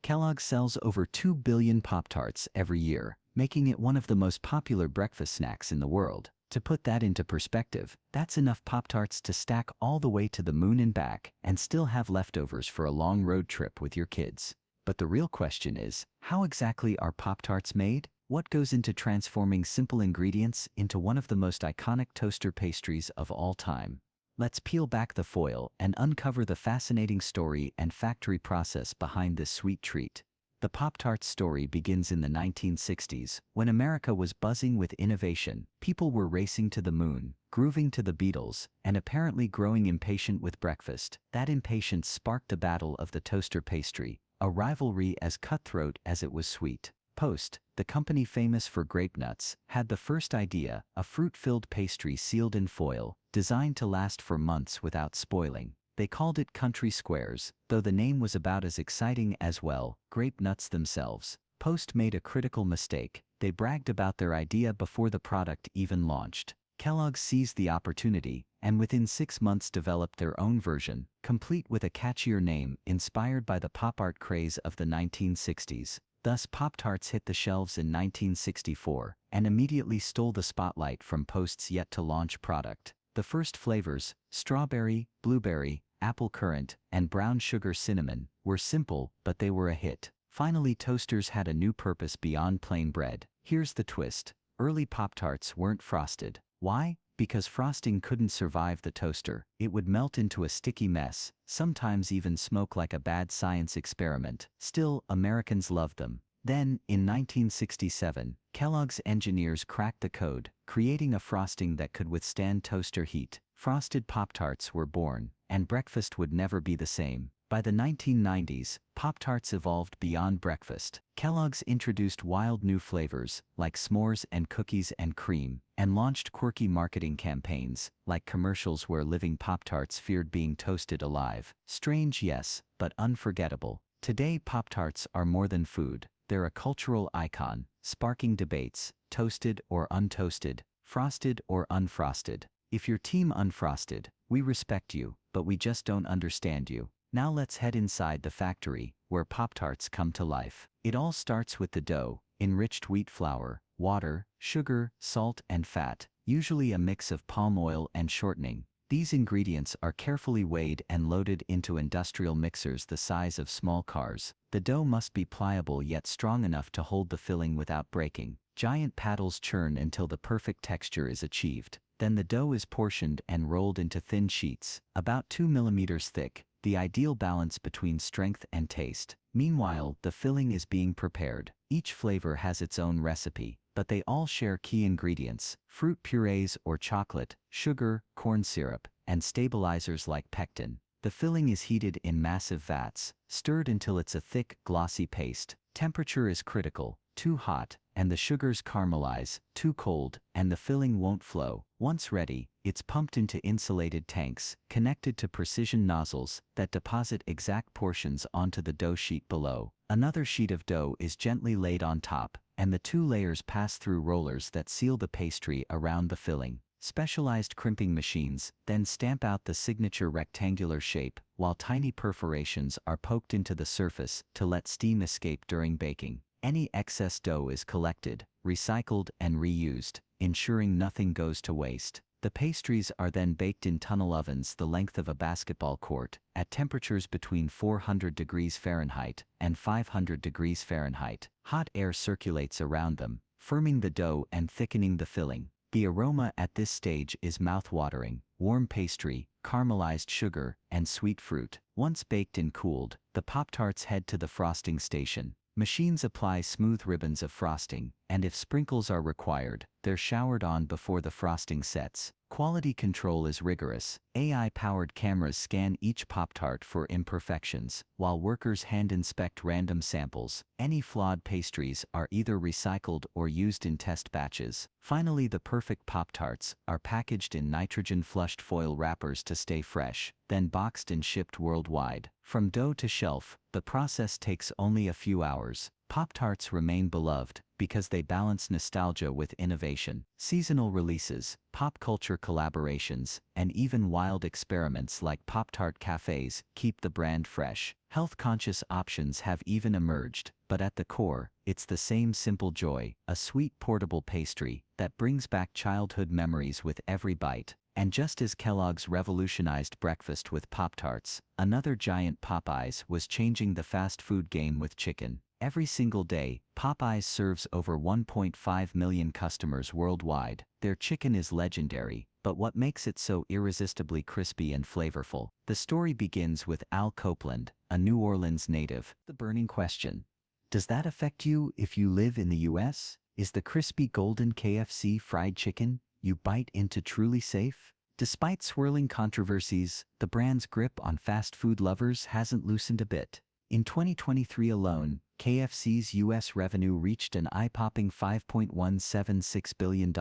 Kellogg sells over 2 billion Pop-Tarts every year, making it one of the most popular breakfast snacks in the world. To put that into perspective, that's enough Pop-Tarts to stack all the way to the moon and back and still have leftovers for a long road trip with your kids. But the real question is, how exactly are Pop-Tarts made? What goes into transforming simple ingredients into one of the most iconic toaster pastries of all time? Let's peel back the foil and uncover the fascinating story and factory process behind this sweet treat. The Pop-Tarts story begins in the 1960s, when America was buzzing with innovation. People were racing to the moon, grooving to the Beatles, and apparently growing impatient with breakfast. That impatience sparked the battle of the toaster pastry, a rivalry as cutthroat as it was sweet. Post, the company famous for grape nuts, had the first idea, a fruit-filled pastry sealed in foil, designed to last for months without spoiling. They called it Country Squares, though the name was about as exciting as, well, grape nuts themselves. Post made a critical mistake. They bragged about their idea before the product even launched. Kellogg seized the opportunity, and within 6 months developed their own version, complete with a catchier name inspired by the pop art craze of the 1960s. Thus Pop-Tarts hit the shelves in 1964, and immediately stole the spotlight from Post's yet-to-launch product. The first flavors, strawberry, blueberry, apple currant, and brown sugar cinnamon, were simple, but they were a hit. Finally, toasters had a new purpose beyond plain bread. Here's the twist. Early Pop-Tarts weren't frosted. Why? Because frosting couldn't survive the toaster. It would melt into a sticky mess, sometimes even smoke like a bad science experiment. Still, Americans loved them. Then, in 1967, Kellogg's engineers cracked the code, creating a frosting that could withstand toaster heat. Frosted Pop-Tarts were born, and breakfast would never be the same. By the 1990s, Pop-Tarts evolved beyond breakfast. Kellogg's introduced wild new flavors, like s'mores and cookies and cream, and launched quirky marketing campaigns, like commercials where living Pop-Tarts feared being toasted alive. Strange, yes, but unforgettable. Today, Pop-Tarts are more than food. They're a cultural icon, sparking debates, toasted or untoasted, frosted or unfrosted. If you're team unfrosted, we respect you, but we just don't understand you. Now let's head inside the factory, where Pop-Tarts come to life. It all starts with the dough, enriched wheat flour, water, sugar, salt, and fat, usually a mix of palm oil and shortening. These ingredients are carefully weighed and loaded into industrial mixers the size of small cars. The dough must be pliable yet strong enough to hold the filling without breaking. Giant paddles churn until the perfect texture is achieved. Then the dough is portioned and rolled into thin sheets, about 2 millimeters thick, the ideal balance between strength and taste. Meanwhile, the filling is being prepared. Each flavor has its own recipe, but they all share key ingredients: fruit purees or chocolate, sugar, corn syrup, and stabilizers like pectin. The filling is heated in massive vats, stirred until it's a thick, glossy paste. Temperature is critical. Too hot, and the sugars caramelize. Too cold, and the filling won't flow. Once ready, it's pumped into insulated tanks, connected to precision nozzles that deposit exact portions onto the dough sheet below. Another sheet of dough is gently laid on top, and the 2 layers pass through rollers that seal the pastry around the filling. Specialized crimping machines then stamp out the signature rectangular shape, while tiny perforations are poked into the surface to let steam escape during baking. Any excess dough is collected, recycled, and reused, ensuring nothing goes to waste. The pastries are then baked in tunnel ovens the length of a basketball court, at temperatures between 400 degrees Fahrenheit and 500 degrees Fahrenheit. Hot air circulates around them, firming the dough and thickening the filling. The aroma at this stage is mouth-watering: warm pastry, caramelized sugar, and sweet fruit. Once baked and cooled, the Pop-Tarts head to the frosting station. Machines apply smooth ribbons of frosting, and if sprinkles are required, they're showered on before the frosting sets. Quality control is rigorous. AI-powered cameras scan each Pop-Tart for imperfections, while workers hand-inspect random samples. Any flawed pastries are either recycled or used in test batches. Finally, the perfect Pop-Tarts are packaged in nitrogen-flushed foil wrappers to stay fresh, then boxed and shipped worldwide. From dough to shelf, the process takes only a few hours. Pop-Tarts remain beloved because they balance nostalgia with innovation. Seasonal releases, pop culture collaborations, and even wild experiments like Pop-Tart cafes keep the brand fresh. Health-conscious options have even emerged, but at the core, it's the same simple joy, a sweet portable pastry that brings back childhood memories with every bite. And just as Kellogg's revolutionized breakfast with Pop-Tarts, another giant Popeyes was changing the fast food game with chicken. Every single day, Popeyes serves over 1.5 million customers worldwide. Their chicken is legendary, but what makes it so irresistibly crispy and flavorful? The story begins with Al Copeland, a New Orleans native. The burning question: does that affect you if you live in the US? Is the crispy golden KFC fried chicken you bite into truly safe? Despite swirling controversies, the brand's grip on fast food lovers hasn't loosened a bit. In 2023 alone, KFC's U.S. revenue reached an eye-popping $5.176 billion,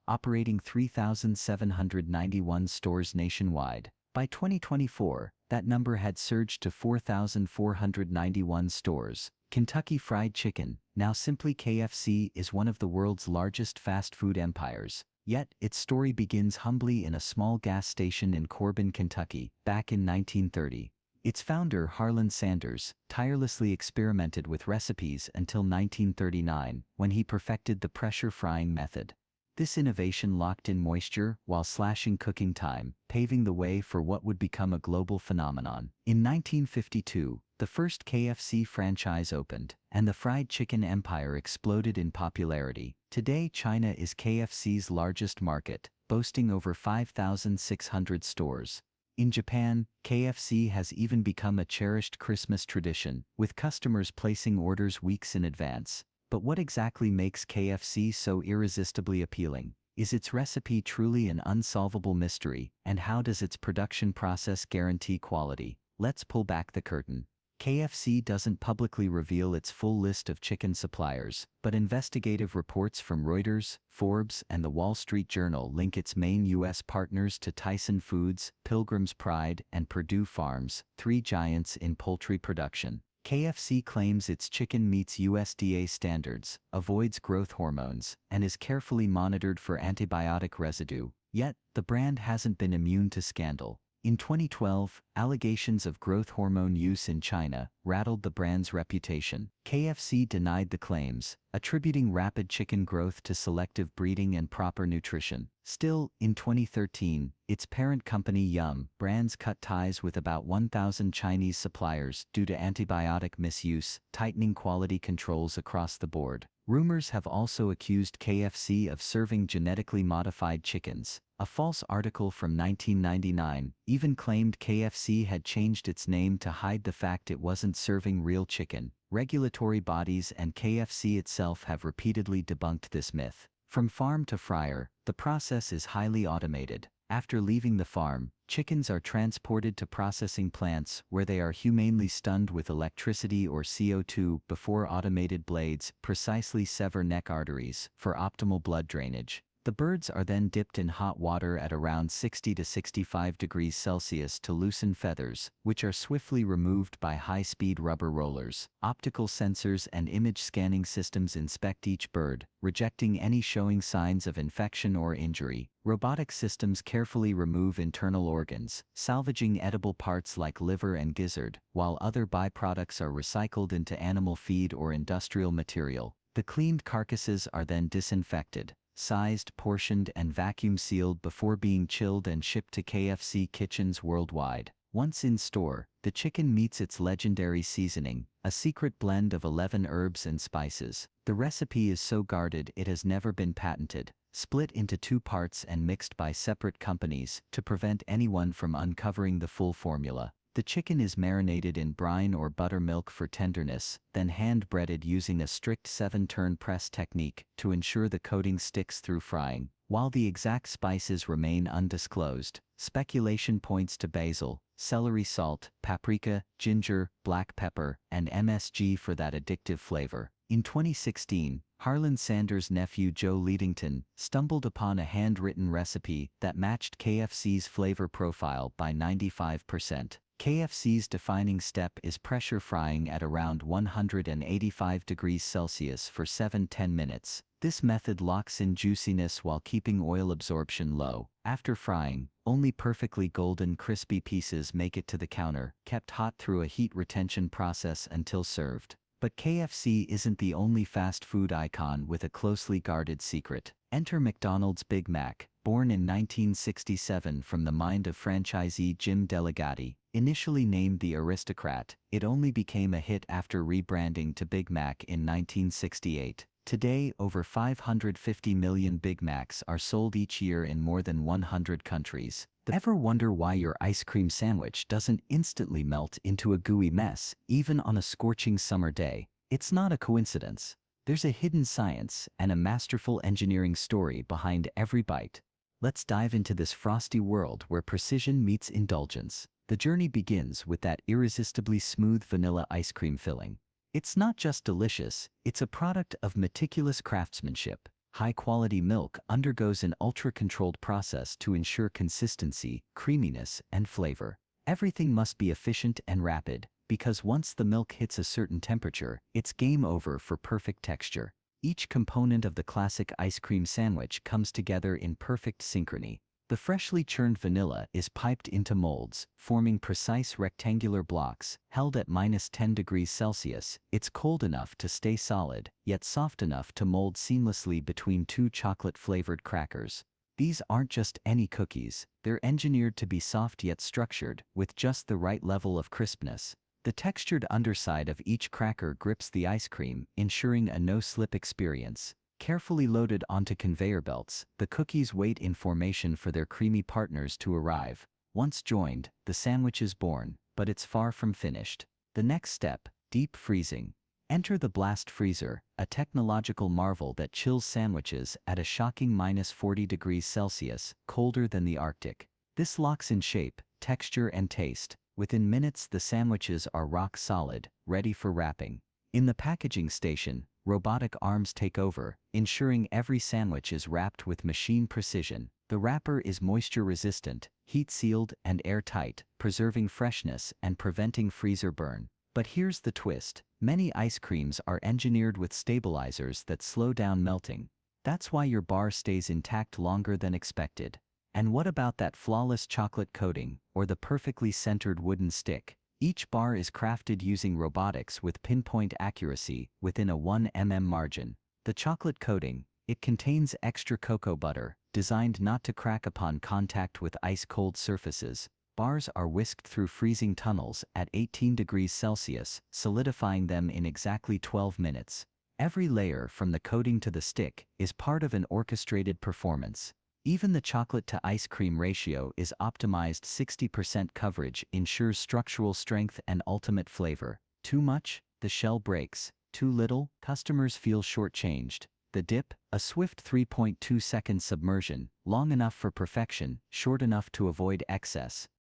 operating 3,791 stores nationwide. By 2024, that number had surged to 4,491 stores. Kentucky Fried Chicken, now simply KFC, is one of the world's largest fast food empires. Yet, its story begins humbly in a small gas station in Corbin, Kentucky, back in 1930. Its founder, Harlan Sanders, tirelessly experimented with recipes until 1939, when he perfected the pressure frying method. This innovation locked in moisture while slashing cooking time, paving the way for what would become a global phenomenon. In 1952, the first KFC franchise opened, and the fried chicken empire exploded in popularity. Today, China is KFC's largest market, boasting over 5,600 stores. In Japan, KFC has even become a cherished Christmas tradition, with customers placing orders weeks in advance. But what exactly makes KFC so irresistibly appealing? Is its recipe truly an unsolvable mystery, and how does its production process guarantee quality? Let's pull back the curtain. KFC doesn't publicly reveal its full list of chicken suppliers, but investigative reports from Reuters, Forbes, and the Wall Street Journal link its main U.S. partners to Tyson Foods, Pilgrim's Pride, and Purdue Farms, three giants in poultry production. KFC claims its chicken meets USDA standards, avoids growth hormones, and is carefully monitored for antibiotic residue. Yet, the brand hasn't been immune to scandal. In 2012, allegations of growth hormone use in China rattled the brand's reputation. KFC denied the claims, attributing rapid chicken growth to selective breeding and proper nutrition. Still, in 2013, its parent company Yum Brands cut ties with about 1,000 Chinese suppliers due to antibiotic misuse, tightening quality controls across the board. Rumors have also accused KFC of serving genetically modified chickens. A false article from 1999 even claimed KFC had changed its name to hide the fact it wasn't serving real chicken. Regulatory bodies and KFC itself have repeatedly debunked this myth. From farm to fryer, the process is highly automated. After leaving the farm, chickens are transported to processing plants where they are humanely stunned with electricity or CO2 before automated blades precisely sever neck arteries for optimal blood drainage. The birds are then dipped in hot water at around 60 to 65 degrees Celsius to loosen feathers, which are swiftly removed by high-speed rubber rollers. Optical sensors and image scanning systems inspect each bird, rejecting any showing signs of infection or injury. Robotic systems carefully remove internal organs, salvaging edible parts like liver and gizzard, while other byproducts are recycled into animal feed or industrial material. The cleaned carcasses are then disinfected, sized, portioned, and vacuum-sealed before being chilled and shipped to KFC kitchens worldwide. Once in store, the chicken meets its legendary seasoning, a secret blend of 11 herbs and spices. The recipe is so guarded it has never been patented, split into 2 parts and mixed by separate companies to prevent anyone from uncovering the full formula. The chicken is marinated in brine or buttermilk for tenderness, then hand-breaded using a strict 7-turn press technique to ensure the coating sticks through frying. While the exact spices remain undisclosed, speculation points to basil, celery salt, paprika, ginger, black pepper, and MSG for that addictive flavor. In 2016, Harlan Sanders' nephew Joe Leadington stumbled upon a handwritten recipe that matched KFC's flavor profile by 95%. KFC's defining step is pressure frying at around 185 degrees Celsius for 7–10 minutes. This method locks in juiciness while keeping oil absorption low. After frying, only perfectly golden crispy pieces make it to the counter, kept hot through a heat retention process until served. But KFC isn't the only fast food icon with a closely guarded secret. Enter McDonald's Big Mac. Born in 1967 from the mind of franchisee Jim Delegati, initially named the Aristocrat, it only became a hit after rebranding to Big Mac in 1968. Today, over 550 million Big Macs are sold each year in more than 100 countries. Ever wonder why your ice cream sandwich doesn't instantly melt into a gooey mess, even on a scorching summer day? It's not a coincidence. There's a hidden science and a masterful engineering story behind every bite. Let's dive into this frosty world where precision meets indulgence. The journey begins with that irresistibly smooth vanilla ice cream filling. It's not just delicious, it's a product of meticulous craftsmanship. High-quality milk undergoes an ultra-controlled process to ensure consistency, creaminess, and flavor. Everything must be efficient and rapid, because once the milk hits a certain temperature, it's game over for perfect texture. Each component of the classic ice cream sandwich comes together in perfect synchrony. The freshly churned vanilla is piped into molds, forming precise rectangular blocks, held at -10 degrees Celsius. It's cold enough to stay solid, yet soft enough to mold seamlessly between two chocolate-flavored crackers. These aren't just any cookies, they're engineered to be soft yet structured, with just the right level of crispness. The textured underside of each cracker grips the ice cream, ensuring a no-slip experience. Carefully loaded onto conveyor belts, the cookies wait in formation for their creamy partners to arrive. Once joined, the sandwich is born, but it's far from finished. The next step, deep freezing. Enter the blast freezer, a technological marvel that chills sandwiches at a shocking -40 degrees Celsius, colder than the Arctic. This locks in shape, texture, and taste. Within minutes, the sandwiches are rock solid, ready for wrapping. In the packaging station, robotic arms take over, ensuring every sandwich is wrapped with machine precision. The wrapper is moisture-resistant, heat-sealed, and airtight, preserving freshness and preventing freezer burn. But here's the twist. Many ice creams are engineered with stabilizers that slow down melting. That's why your bar stays intact longer than expected. And what about that flawless chocolate coating, or the perfectly centered wooden stick? Each bar is crafted using robotics with pinpoint accuracy within a 1 mm margin. The chocolate coating, it contains extra cocoa butter, designed not to crack upon contact with ice-cold surfaces. Bars are whisked through freezing tunnels at 18 degrees Celsius, solidifying them in exactly 12 minutes. Every layer from the coating to the stick is part of an orchestrated performance. Even the chocolate-to-ice cream ratio is optimized. 60% coverage ensures structural strength and ultimate flavor. Too much, the shell breaks. Too little, customers feel shortchanged. The dip, a swift 3.2-second submersion, long enough for perfection, short enough to avoid excess.